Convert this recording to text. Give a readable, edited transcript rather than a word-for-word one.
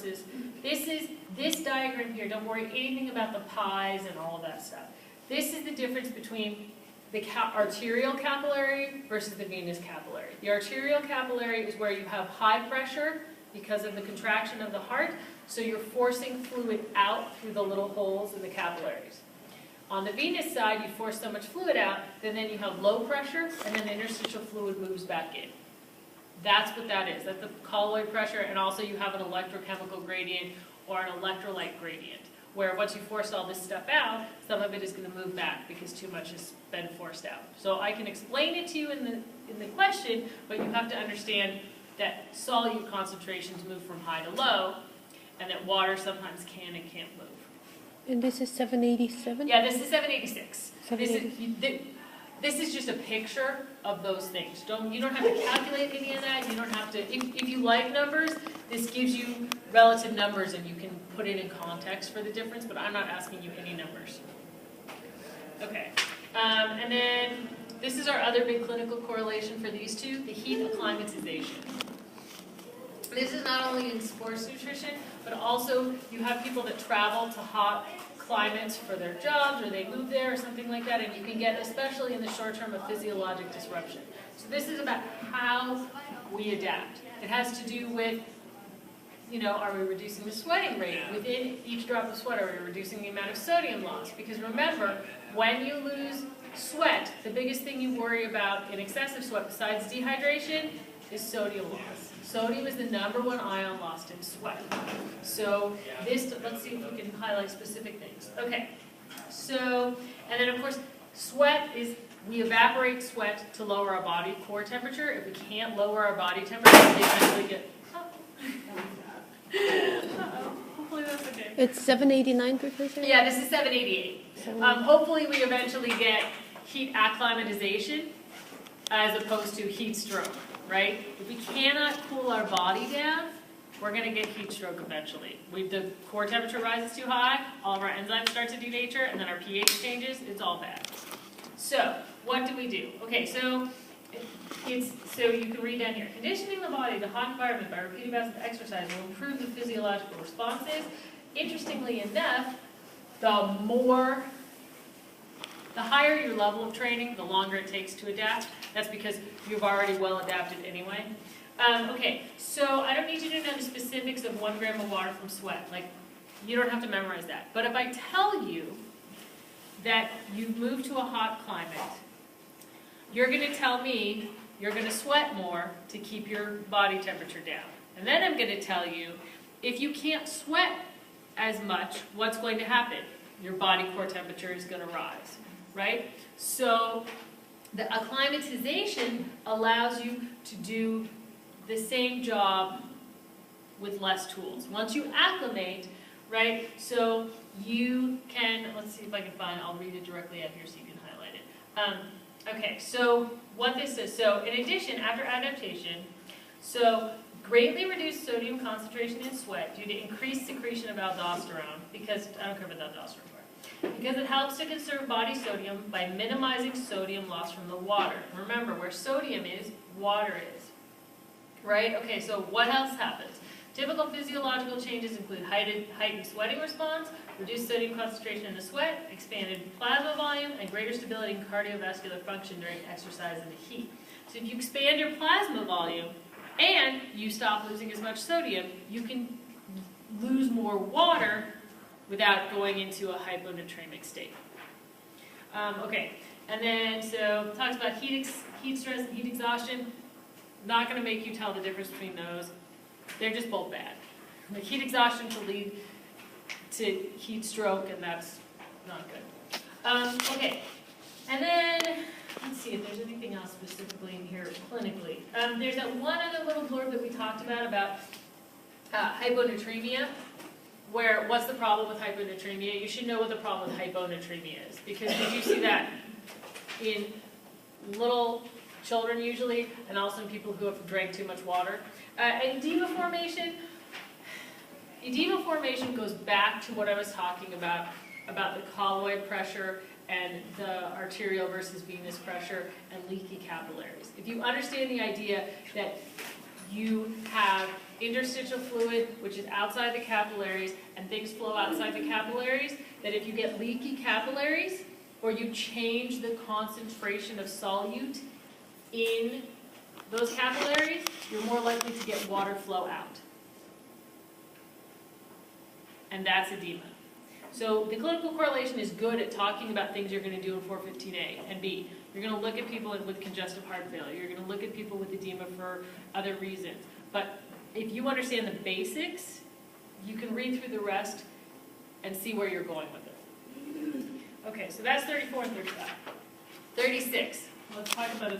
forces. This diagram here, don't worry anything about the pies and all of that stuff. This is the difference between the arterial capillary versus the venous capillary. The arterial capillary is where you have high pressure because of the contraction of the heart, so you're forcing fluid out through the little holes in the capillaries. On the venous side, you force so much fluid out, then you have low pressure, and then the interstitial fluid moves back in. That's what that is. That's the colloid pressure, and also you have an electrochemical gradient or an electrolyte gradient, where once you force all this stuff out, some of it is going to move back because too much has been forced out. So I can explain it to you in the question, but you have to understand that solute concentrations move from high to low, and that water sometimes can and can't move. And this is 787? Yeah, this is 786. 780. This is just a picture of those things. You don't have to calculate any of that. You don't have to, if you like numbers, this gives you relative numbers and you can put it in context for the difference, but I'm not asking you any numbers. Okay, and then this is our other big clinical correlation for these two, the heat acclimatization. This is not only in sports nutrition, but also you have people that travel to hot climates for their jobs, or they move there or something like that, and you can get, especially in the short term, a physiologic disruption. So this is about how we adapt. It has to do with, are we reducing the sweating rate? Within each drop of sweat, are we reducing the amount of sodium loss? Because remember, when you lose sweat, the biggest thing you worry about in excessive sweat, besides dehydration, is sodium loss. Sodium is the #1 ion lost in sweat. So let's see if we can highlight specific things. Okay, so, and then of course, sweat is, we evaporate sweat to lower our body core temperature. If we can't lower our body temperature, we eventually get, hopefully that's okay. It's 789, Professor? Yeah, this is 788. Hopefully we eventually get heat acclimatization as opposed to heat stroke. Right? If we cannot cool our body down, we're going to get heat stroke eventually. The core temperature rises too high, all of our enzymes start to denature, and then our pH changes. It's all bad. So, what do we do? Okay, so you can read down here. Conditioning the body to hot environment by repeated bouts of exercise will improve the physiological responses. Interestingly enough, the higher your level of training, the longer it takes to adapt. That's because you've already well adapted anyway. Okay, so I don't need you to know the specifics of 1 gram of water from sweat. Like, you don't have to memorize that. But if I tell you that you've moved to a hot climate, you're going to tell me you're going to sweat more to keep your body temperature down. And then I'm going to tell you, if you can't sweat as much, what's going to happen? Your body core temperature is going to rise, right? So the acclimatization allows you to do the same job with less tools. Once you acclimate, right, so you can, let's see if I can find, I'll read it directly up here so you can highlight it. Okay, so what this is, so in addition, after adaptation, so greatly reduced sodium concentration in sweat due to increased secretion of aldosterone, because, I don't care about the aldosterone part, because it helps to conserve body sodium by minimizing sodium loss from the water. Remember, where sodium is, water is. Right? Okay, so what else happens? Typical physiological changes include heightened sweating response, reduced sodium concentration in the sweat, expanded plasma volume, and greater stability in cardiovascular function during exercise in the heat. So if you expand your plasma volume and you stop losing as much sodium, you can lose more water without going into a hyponatremic state. Okay, and then so it talks about heat stress and heat exhaustion. Not going to make you tell the difference between those. They're just both bad. Like heat exhaustion can lead to heat stroke, and that's not good. Okay, and then let's see if there's anything else specifically in here clinically. There's that one other little blurb that we talked about hyponatremia. Where what's the problem with hyponatremia? You should know what the problem with hyponatremia is, because did you see that in little children usually, and also in people who have drank too much water? Edema formation goes back to what I was talking about the colloid pressure and the arterial versus venous pressure and leaky capillaries. If you understand the idea that you have interstitial fluid, which is outside the capillaries, and things flow outside the capillaries, that if you get leaky capillaries, or you change the concentration of solute in those capillaries, you're more likely to get water flow out. And that's edema. So the clinical correlation is good at talking about things you're going to do in 415A and B. You're going to look at people with congestive heart failure. You're going to look at people with edema for other reasons. But if you understand the basics, you can read through the rest and see where you're going with it. Okay, so that's 34 and 35. 36. Let's talk about it.